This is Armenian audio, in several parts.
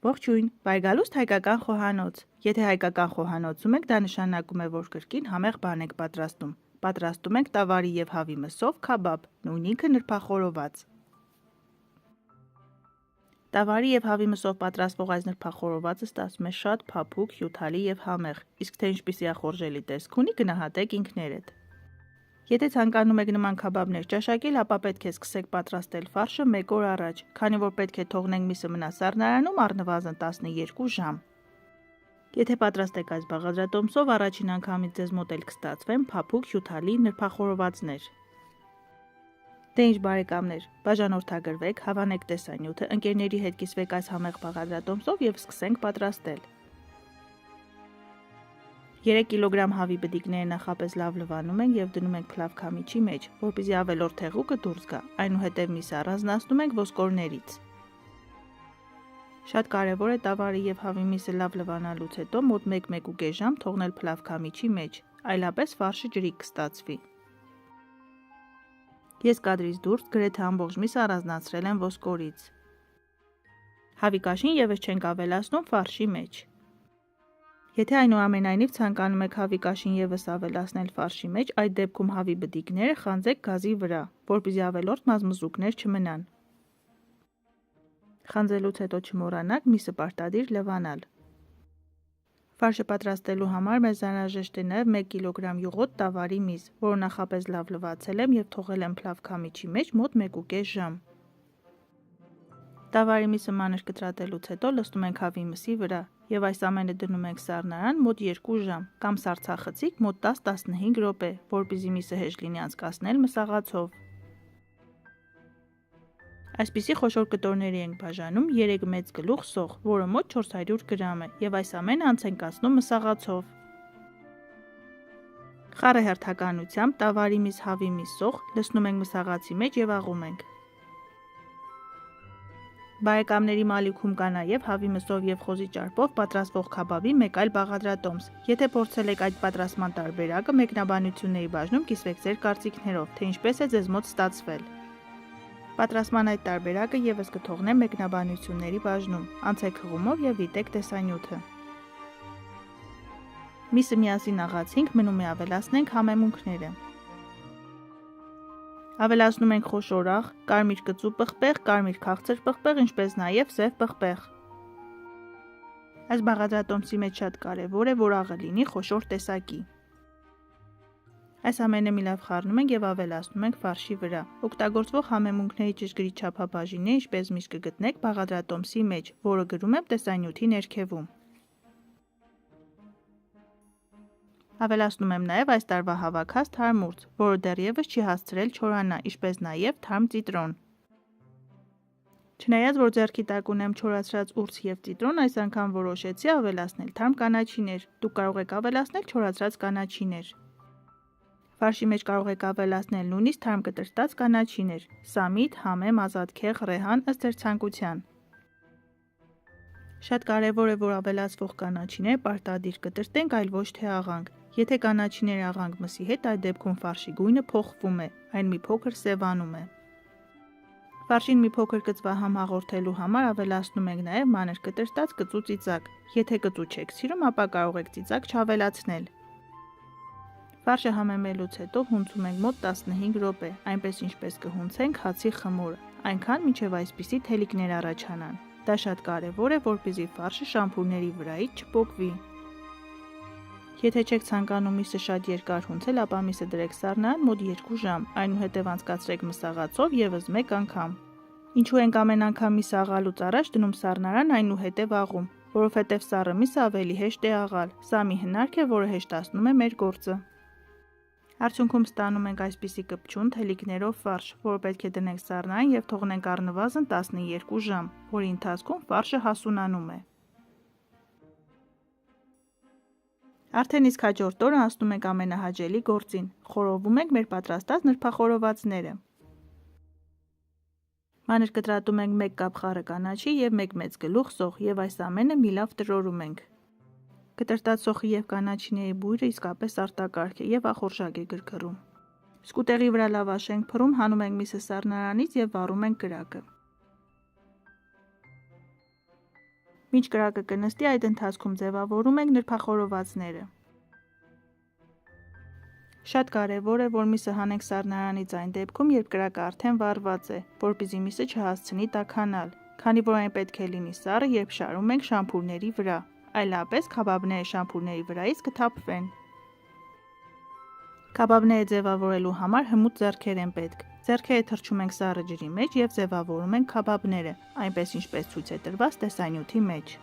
Ողջույն, բայգալուստ հայկական խոհանոց։ Եթե հայկական խոհանոցում եք, դա նշանակում է, որ կրկին համեղ բան եք պատրաստում։ Պատրաստում ենք տավարի և հավի մսով քաբաբ, նույնինքը նրբախորոված։ Տավարի և հավի մսով պատրաստվող այս նրբախորովածը ստացվում է շատ փափուկ, հյութալի և համեղ, իսկ թե ինչպիսի ախորժելի տեսք ունի, գնահատեք ինքներդ։ Եթե ցանկանում եք նման քաբաբներ ճաշակել, ապա պետք է սկսեք պատրաստել ֆարշը 1 օր առաջ, քանի որ պետք է թողնենք միսը մնա սառնարանում առնվազն 12 ժամ։ Եթե պատրաստեք այս բաղադրատոմսով, առաջին անգամից ձեզ մոտ էլ կստացվեն փափուկ հյութալի նրբախորովածներ։ Դե ինչ բարեկամներ, բաժանորդագրվեք, հավանեք տեսանյութը, ընկերների հետ կիսվեք այս համեղ բաղադրատոմսով և սկսենք պատրաստել։ 3 կիլոգրամ հավի բդիկները նախապես լավ լվանում ենք և դնում ենք փլավքամիջի մեջ, որպեսզի ավելորդ հեղուկը դուրս գա, այնուհետև միսը առանձնացնում ենք ոսկորներից։ Շատ կարևոր է տավարի և հավի միսը լավ լվանալուց հետո մոտ 1-1.5 ժամ թողնել փլավքամիջի մեջ, այլապես ֆարշը ջրիկ կստացվի։ Ես կադրից դուրս գրեթե ամբողջ միսը առանձնացրել եմ ոսկորից։ Հավի կաշին ևս չենք ավելացնում ֆարշի մեջ։ Եթե այնուամենայնիվ ցանկանում եք հավի կաշին ևս ավելացնել ֆարշի մեջ, այդ դեպքում հավի բդիկները խանձեք գազի վրա, որպեսզի ավելորդ մազմզուկներ չմնան։ Խանձելուց հետո չմոռանաք միսը պարտադիր լվանալ։ Ֆարշը պատրաստելու համար մեզ անհրաժեշտ է նաև 1 կիլոգրամ յուղոտ տավարի միս, որը նախապես լավ լվացել եմ և թողել եմ փլավքամիջի մեջ մոտ 1.5 ժամ։ Տավարի միսը մանր կտրատելուց հետո լցնում ենք հավի մսի վրա և այս ամենը դնում ենք սառնարան մոտ 2 ժամ կամ սառցախցիկ մոտ 10-15 րոպե, որպեսզի միսը հեշտ լինի անցկացնել մսաղացով։ Այսպիսի խոշոր կտորների ենք բաժանում 3 մեծ գլուխ սոխ, որը մոտ 400 գրամ է, և այս ամենը անց ենք անցնում մսաղացով։ Խառը հերթականությամբ տավարի միս, հավի միս, սոխ լցնում ենք մսաղացի մեջ և աղում ենք։ Բարեկամների մալիքում կա նաև հավի մսով և խոզի ճարպով պատրաստվող քաբաբի մեկ այլ բաղադրատոմս։ Եթե փորձել եք այդ պատրաստման տարբերակը, մեկնաբանությունների բաժնում կիսվեք ձեր կարծիքներով, թե ինչպես է ձեզ մոտ ստացվել։ Պատրաստման այդ տարբերակը ևս կթողնեմ մեկնաբանությունների բաժնում։ Անցեք հղումով և դիտեք տեսանյութը։ Միսը միասին աղացինք, մնում է ավելացնենք համեմունքները։ Ավելացնում ենք խոշոր աղ, կարմիր կծու պղպեղ, կարմիր քաղցր պղպեղ, ինչպես նաև սև պղպեղ։ Այս բաղադրատոմսի մեջ շատ կարևոր է, որ աղը լինի խոշոր տեսակի։ Այս ամենը մի լավ խառնում ենք և ավելացնում ենք ֆարշի վրա։ Օգտագործվող համեմունքների ճշգրիտ չափաբաժինը ինչպես միշտ կգտնեք բաղադրատոմսի մեջ, որը գրում եմ տեսանյութի ներքևում։ Ավելացնում եմ նաև այս տարվա հավաքած թարմ ուրձ, որը դեռևս չի հասցրել չորանա, ինչպես նաև թարմ ծիտրոն։ Չնայած որ ձեռքի տակ ունեմ չորացրած ուրձ և ծիտրոն, այս անգամ որոշեցի ավելացնել թարմ կանաչիներ։ Դուք կարող եք ավելացնել չորացրած կանաչիներ։ Ֆարշի մեջ կարող եք ավելացնել նույնիսկ թարմ կտրտած կանաչիներ՝ սամիտ, համեմ, ազատքեղ, ռեհան, ըստ ձեր ցանկության։ Շատ կարևոր է, որ ավելացվող կանաչիները պարտադիր կտրտենք, այլ ոչ թե աղանք։ Եթե կանաչիները աղանք մսի հետ, այդ դեպքում ֆարշի գույնը փոխվում է, այն մի փոքր սևանում է։ Ֆարշին մի փոքր կծվահամ հաղորդելու համար ավելացնում ենք նաև մանր կտրտած կծու ծիծակ։ Եթե կծու չեք սիրում, ապա կարող եք ծիծակ չավելացնել։ Ֆարշը համեմելուց հետո հունցում ենք մոտ 15 րոպե, այնպես ինչպես կհունցենք հացի խմորը, այնքան մինչև այսպիսի թելիկներ առաջանան։ Դա շատ կարևոր է, որպեսզի ֆարշը շամփուրների վրայից չպոկվի։ Եթե չեք ցանկանում միսը շատ երկար հունցել, ապա միսը դրեք սառնարան մոտ 2 ժամ, այնուհետև անցկացրեք մսաղացով ևս մեկ անգամ։ Ինչու ենք ամեն անգամ միսը աղալուց առաջ դնում սառնարան, այնուհետև աղում, որովհետև սառը միսը ավելի հեշտ է աղալ։ Սա մի հնարք է, որը հեշտացնում է մեր գործը։ Արդյունքում ստանում ենք այսպիսի կպչուն թելիկներով ֆարշ, որը պետք է դնենք սառնարան և թողնենք առնվազն 12 ժամ, որի ընթացքում ֆարշը հասունանում է։ Արդեն իսկ հաջորդ օրը անցնում ենք ամենահաճելի գործին։ Խորովում ենք մեր պատրաստած նրբախորովածները։ Մանր կտրատում ենք 1 կապ խառը կանաչի և 1 մեծ գլուխ սոխ և այս ամենը մի լավ տրորում ենք։ Կտրտած սոխի և կանաչիների բույրը իսկապես արտակարգ է և ախորժակ է գրգռում։ Սկուտեղի վրա լավաշ ենք փռում, հանում ենք միսը սառնարանից և վառում ենք կրակը։ Մինչ կրակը կնստի, այդ ընթացքում ձևավորում ենք նրբախորովածները։ Շատ կարևոր է, որ միսը հանենք սառնարանից այն դեպքում, երբ կրակը արդեն վառված է, որպեսզի միսը չհասցնի տաքանալ, քանի որ այն պետք է լինի սառը, երբ շարում ենք շամփուրների վրա, այլապես քաբաբները շամփուրների վրայից կթափվեն։ Քաբաբները ձևավորելու համար հմուտ ձեռքեր են պետք։ Ձեռքերը թռչում ենք սառը ջրի մեջ և ձևավորում ենք քաբաբները, այնպես ինչպես ցույց է տրված տեսանյութի մեջ։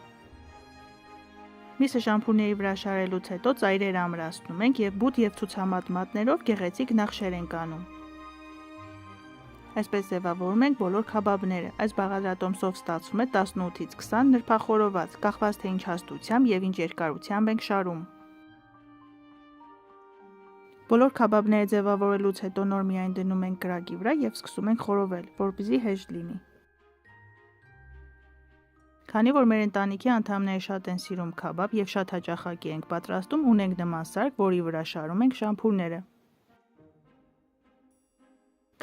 Միսը շամփուրների վրա շարելուց հետո ծայրերը ամրացնում ենք և բութ և ցուցամատ մատներով գեղեցիկ նախշեր ենք անում։ Այսպես ձևավորում ենք բոլոր քաբաբները։ Այս բաղադրատոմսով ստացվում է 18-ից 20 նրբախորոված, կախված թե ինչ հաստությամբ և ինչ երկարությամբ ենք շարում։ Բոլոր քաբաբները ձևավորելուց հետո նոր միայն դնում ենք կրակի վրա և սկսում ենք խորովել, որպեսզի հեշտ լինի։ Քանի որ մեր ընտանիքի անդամները շատ են սիրում քաբաբ և շատ հաճախակի ենք պատրաստում, ունենք նման սարք, որի վրա շարում ենք շամփուրները։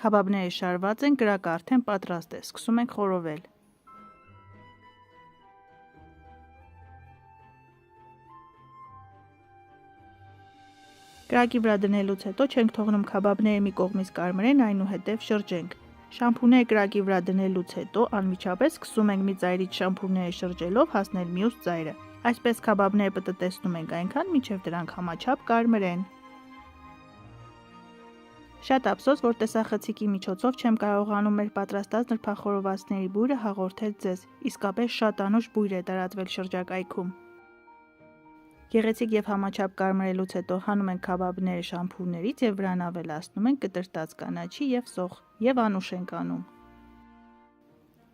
Քաբաբները շարված են, կրակը արդեն պատրաստ է, սկսում ենք խորովել։ Կրակի վրա դնելուց հետո չենք թողնում քաբաբները մի կողմից կարմրեն, այնուհետև շրջենք։ Շամփուրները կրակի վրա դնելուց հետո անմիջապես սկսում ենք մի ծայրից շամփուրները շրջելով հասնել մյուս ծայրը։ Այսպես քաբաբները պտտեցնում ենք այնքան, մինչև դրանք համաչափ կարմրեն։ Շատ ափսոս, որ տեսախցիկի միջոցով չեմ կարողանում մեր պատրաստած նրբախորովածների բույրը հաղորդել ձեզ, իսկապես շատ անուշ բույր է տարածվել շրջակայքում։ Գեղեցիկ և համաչափ կարմրելուց հետո հանում ենք քաբաբները շամփուրներից և վրան ավելացնում ենք կտրտած կանաչի և սոխ և անուշ ենք անում։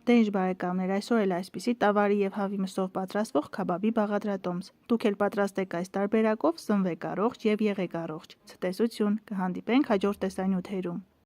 Դե ինչ բարեկամներ, այսօր էլ այսպիսի տավարի և հավի մսով պատրաստվող քաբաբի բաղադրատոմս։ Դուք էլ պատրաստեք այս տարբերակով, սնվեք առողջ և եղեք առողջ։ Ցտեսություն, կհանդիպենք հաջորդ տեսանյութերում։